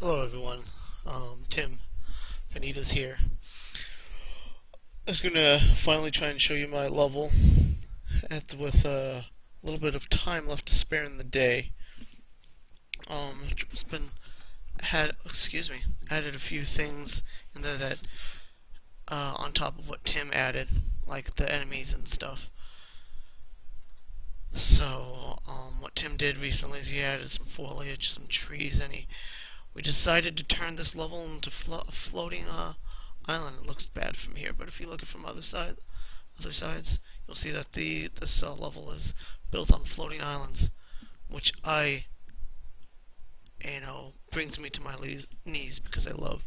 Hello everyone, Tim Benitez here. I was gonna finally try and show you my level with a little bit of time left to spare in the day. Just been added a few things in there that on top of what Tim added, like the enemies and stuff. So, what Tim did recently is he added some foliage, some trees, and we decided to turn this level into a floating island. It looks bad from here, but if you look at it from other sides, you'll see that this level is built on floating islands, which brings me to my knees because I love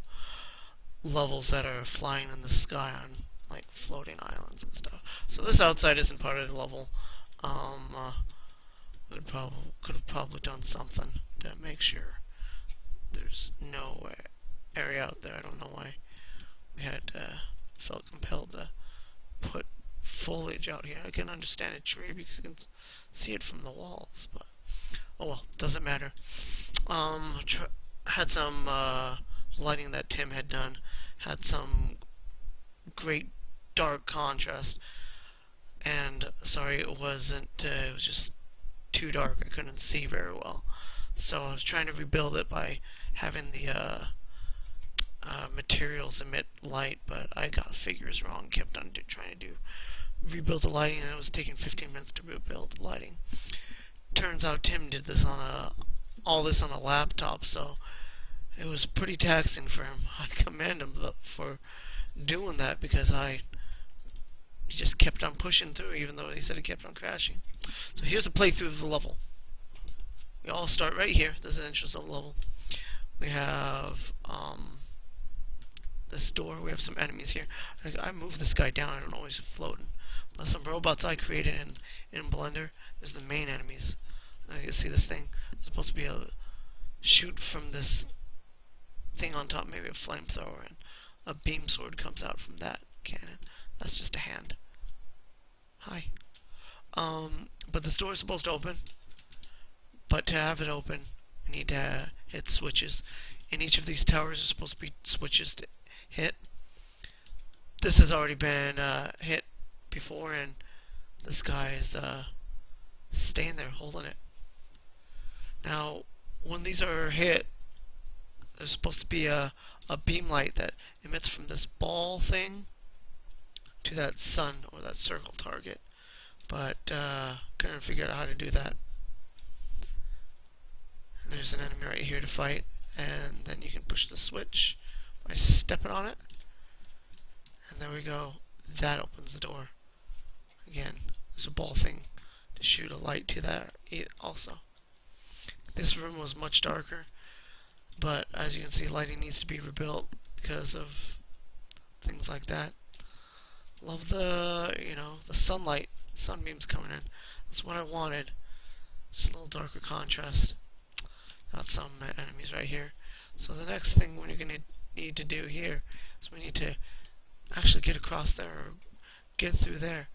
levels that are flying in the sky on like floating islands and stuff. So this outside isn't part of the level. Um, uh, could have probably done something to make sure there's no area out there. I don't know why we had felt compelled to put foliage out here. I can understand a tree because you can see it from the walls, but oh well, doesn't matter. Had some lighting that Tim had done. Had some great dark contrast, and sorry, it wasn't. It was just too dark. I couldn't see very well. So I was trying to rebuild it by having the materials emit light, but I got figures wrong. Kept on trying to rebuild the lighting, and it was taking 15 minutes to rebuild the lighting. Turns out Tim did this on all this on a laptop, so it was pretty taxing for him. I commend him for doing that because he just kept on pushing through, even though he said he kept on crashing. So here's a playthrough of the level. We all start right here. This is the entrance of the level. We have this door. We have some enemies here. I moved this guy down. I don't know he's floating. But some robots I created in Blender. There's the main enemies. Now you can see this thing. It's supposed to be a shoot from this thing on top, maybe a flamethrower, and a beam sword comes out from that cannon. That's just a hand. Hi. But this door is supposed to open. But to have it open, we need to hit switches. In each of these towers, there's supposed to be switches to hit. This has already been hit before, and this guy is staying there holding it. Now, when these are hit, there's supposed to be a beam light that emits from this ball thing to that sun or that circle target. But couldn't figure out how to do that. And there's an enemy right here to fight, and then you can push the switch by stepping on it. And there we go. That opens the door. Again, there's a ball thing to shoot a light to that also. This room was much darker, but as you can see, lighting needs to be rebuilt because of things like that. Love the sunlight, sunbeams coming in. That's what I wanted. Just a little darker contrast. Got some enemies right here. So the next thing we're going to need to do here is we need to actually get across there or get through there.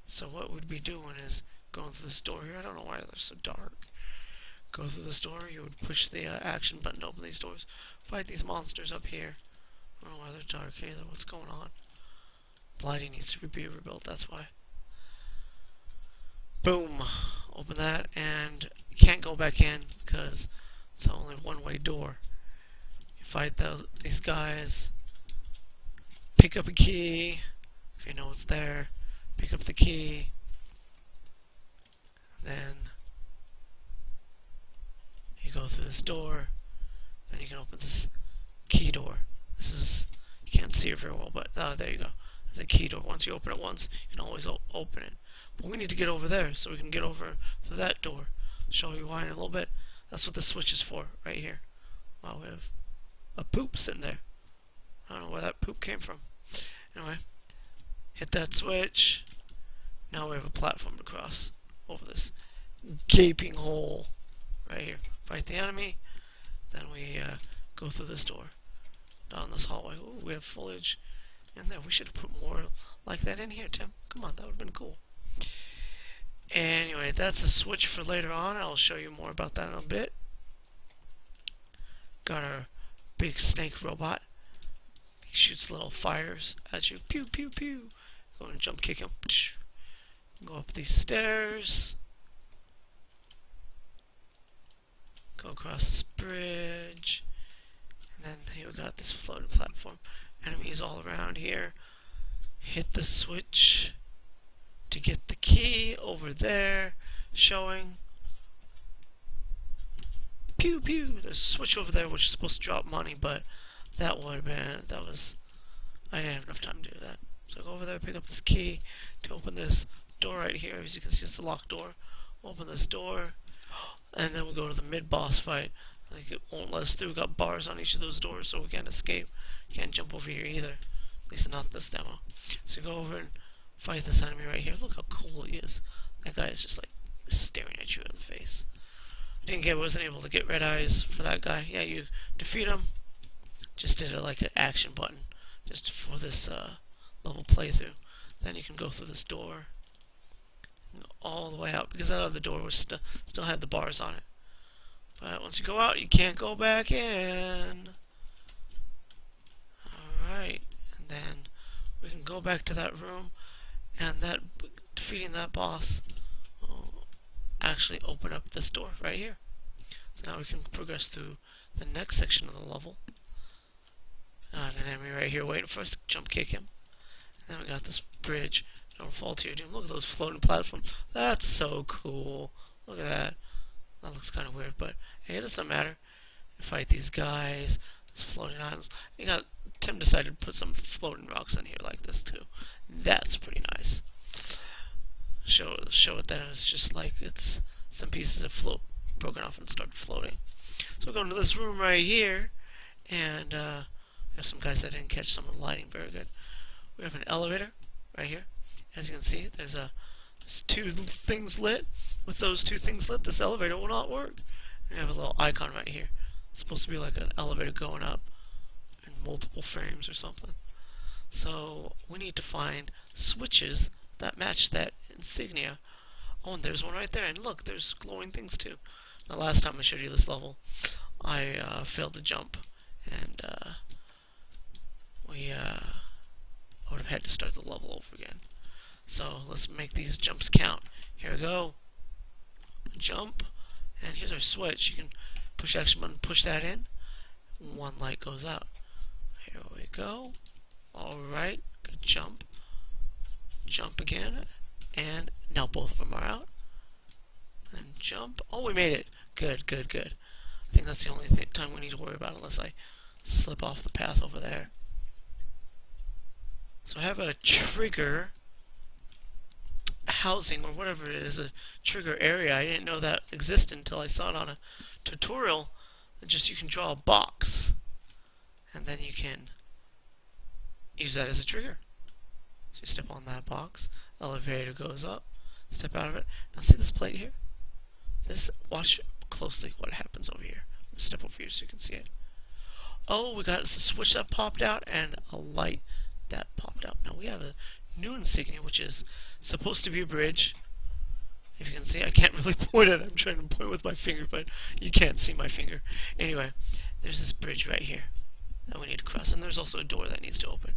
So what we'd be doing is going through this door here. I don't know why they're so dark. Go through this door. You would push the action button to open these doors. Fight these monsters up here. I don't know why they're dark either. What's going on? Lighting needs to be rebuilt. That's why. Boom. Open that, and you can't go back in because it's only one-way door. You fight these guys. Pick up a key if you know it's there. Pick up the key. Then you go through this door. Then you can open this key door. This is, you can't see it very well, but there you go. There's a key door. Once you open it once, you can always open it. But we need to get over there so we can get over to that door. I'll show you why in a little bit. That's what the switch is for, right here. Wow, we have a poop sitting there. I don't know where that poop came from. Anyway, hit that switch. Now we have a platform to cross over this gaping hole right here. Fight the enemy. Then we go through this door. Down this hallway. Ooh, we have foliage in there. We should have put more like that in here, Tim. Come on, that would have been cool. Anyway, that's a switch for later on. I'll show you more about that in a bit. got our big snake robot. He shoots little fires at you. Pew, pew, pew. Go and jump kick him. Go up these stairs. Go across this bridge. And then here we got this floating platform. Enemies all around here. Hit the switch to get the key over there showing. Pew pew. There's a switch over there which is supposed to drop money, but I didn't have enough time to do that. So go over there, pick up this key to open this door right here. As you can see, it's a locked door. Open this door, and then we go to the mid-boss fight. Like, it won't let us through. We've got bars on each of those doors, so we can't escape. Can't jump over here either. At least not this demo. So go over and fight this enemy right here. Look how cool he is. That guy is just like staring at you in the face. Wasn't able to get red eyes for that guy. Yeah, you defeat him. Just did it like an action button, just for this level playthrough. Then you can go through this door, and go all the way out, because that other door was still had the bars on it. But once you go out, you can't go back in. Alright, and then we can go back to that room, and defeating that boss will actually open up this door right here. So now we can progress through the next section of the level. Got an enemy right here waiting for us to jump kick him. And then we got this bridge. Don't fall to your doom. Look at those floating platforms. That's so cool. Look at that. That looks kind of weird, but hey, it doesn't matter. You fight these guys. These floating islands. Tim decided to put some floating rocks in here like this too. That's pretty nice. Show it that it's just like it's some pieces of float broken off and started floating. So we're going to this room right here, and there's some guys that didn't catch some of the lighting very good. We have an elevator right here. As you can see, there's two things lit. With those two things lit, this elevator will not work. And we have a little icon right here. It's supposed to be like an elevator going up in multiple frames or something. So we need to find switches that match that insignia. Oh, and there's one right there. And look, there's glowing things too. Now, last time I showed you this level, I failed to jump, and I would have had to start the level over again. So let's make these jumps count. Here we go. Jump, and here's our switch. You can push the action button, push that in. One light goes out. Here we go. Alright, good jump. Jump again, and now both of them are out. And jump. Oh, we made it. Good, good, good. I think that's the only time we need to worry about, unless I slip off the path over there. So I have a trigger housing, or whatever it is, a trigger area. I didn't know that existed until I saw it on a tutorial. You can draw a box, and then you can use that as a trigger. So you step on that box, elevator goes up, step out of it. Now see this plate here? Watch closely what happens over here. I'm going to step over here so you can see it. Oh, we got a switch that popped out and a light that popped out. Now we have a new insignia, which is supposed to be a bridge. If you can see, I can't really point it. I'm trying to point with my finger, but you can't see my finger. Anyway, there's this bridge right here that we need to cross, and there's also a door that needs to open.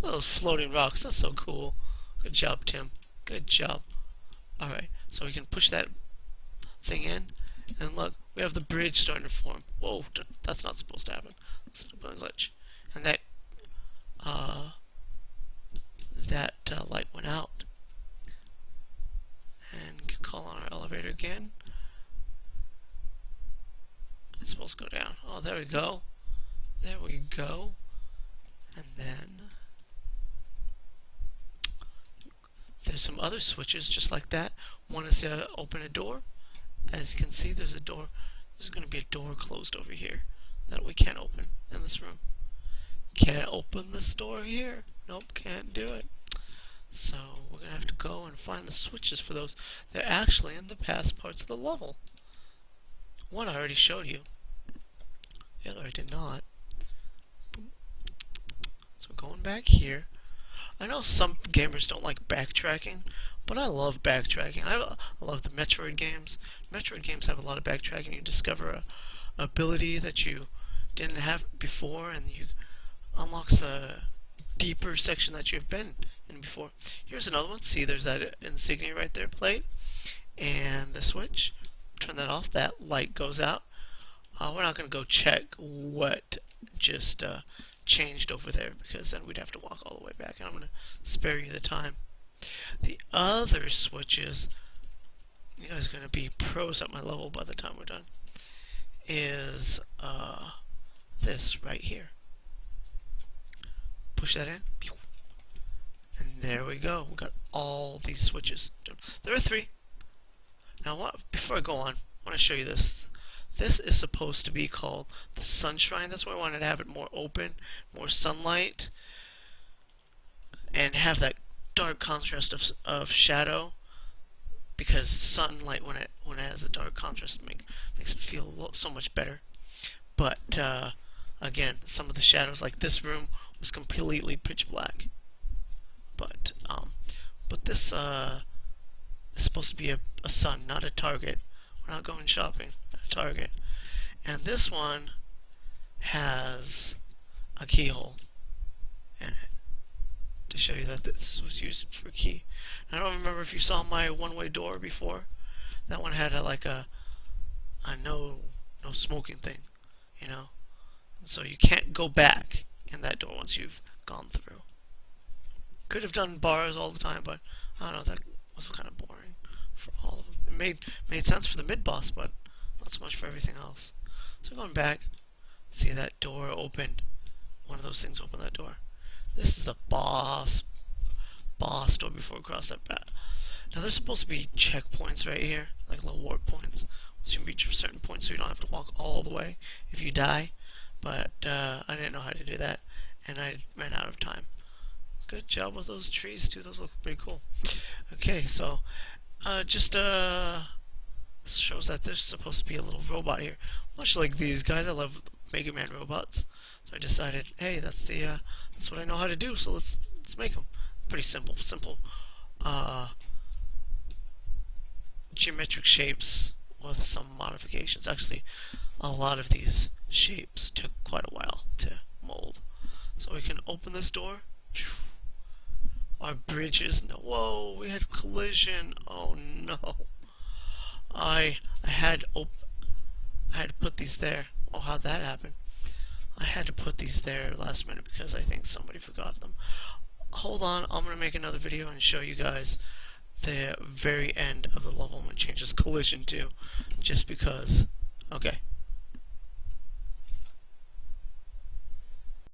Look at those floating rocks. That's so cool. Good job, Tim. Good job. Alright, so we can push that thing in, and look, we have the bridge starting to form. Whoa, that's not supposed to happen. It's a glitch. And that light went out. And call on our elevator again. It's supposed to go down. Oh, there we go. There we go. And then there's some other switches just like that. One is to open a door. As you can see, there's a door. There's going to be a door closed over here that we can't open in this room. Can't open this door here. Nope, can't do it. So we're going to have to go and find the switches for those. They're actually in the past parts of the level. One I already showed you. The other I did not. Boom. So going back here. I know some gamers don't like backtracking, but I love backtracking. I love the Metroid games. Metroid games have a lot of backtracking. You discover a ability that you didn't have before, and you unlocks the deeper section that you've been in before. Here's another one. See, there's that insignia right there, plate, and the switch. Turn that off. That light goes out. We're not going to go check what just changed over there, because then we'd have to walk all the way back, and I'm going to spare you the time. The other switches, you guys are going to be pros at my level by the time we're done, is this right here. Push that in, and there we go. We got all these switches. There are 3. Now, before I go on, I want to show you this. This is supposed to be called the Sun Shrine. That's why I wanted to have it more open, more sunlight, and have that dark contrast of shadow. Because sunlight, when it has a dark contrast, makes it feel so much better. But again, some of the shadows, like this room, was completely pitch black. But this is supposed to be a sun, not a Target. We're not going shopping at a Target. And this one has a keyhole in it to show you that this was used for a key. And I don't remember if you saw my one-way door before. That one had a no smoking thing, you know. And so you can't go back in that door once you've gone through. Could have done bars all the time, but I don't know, that was kind of boring for all of them. It made sense for the mid-boss, but not so much for everything else. So going back, see that door opened. One of those things opened that door. This is the boss door before we cross that path. Now there's supposed to be checkpoints right here, like little warp points. Once you reach a certain point, so you don't have to walk all the way if you die. But I didn't know how to do that, and I ran out of time. Good job with those trees too. Those look pretty cool. Okay, so just shows that there's supposed to be a little robot here, much like these guys. I love Mega Man robots, so I decided, hey, that's what I know how to do. So let's make them. Pretty simple geometric shapes with some modifications. Actually, a lot of these shapes took quite a while to mold. So we can open this door. Our bridges. No, whoa, we had collision. Oh no. I had to put these there. Oh, how'd that happen? I had to put these there last minute because I think somebody forgot them. Hold on, I'm going to make another video and show you guys the very end of the level when it changes collision to, just because. Okay.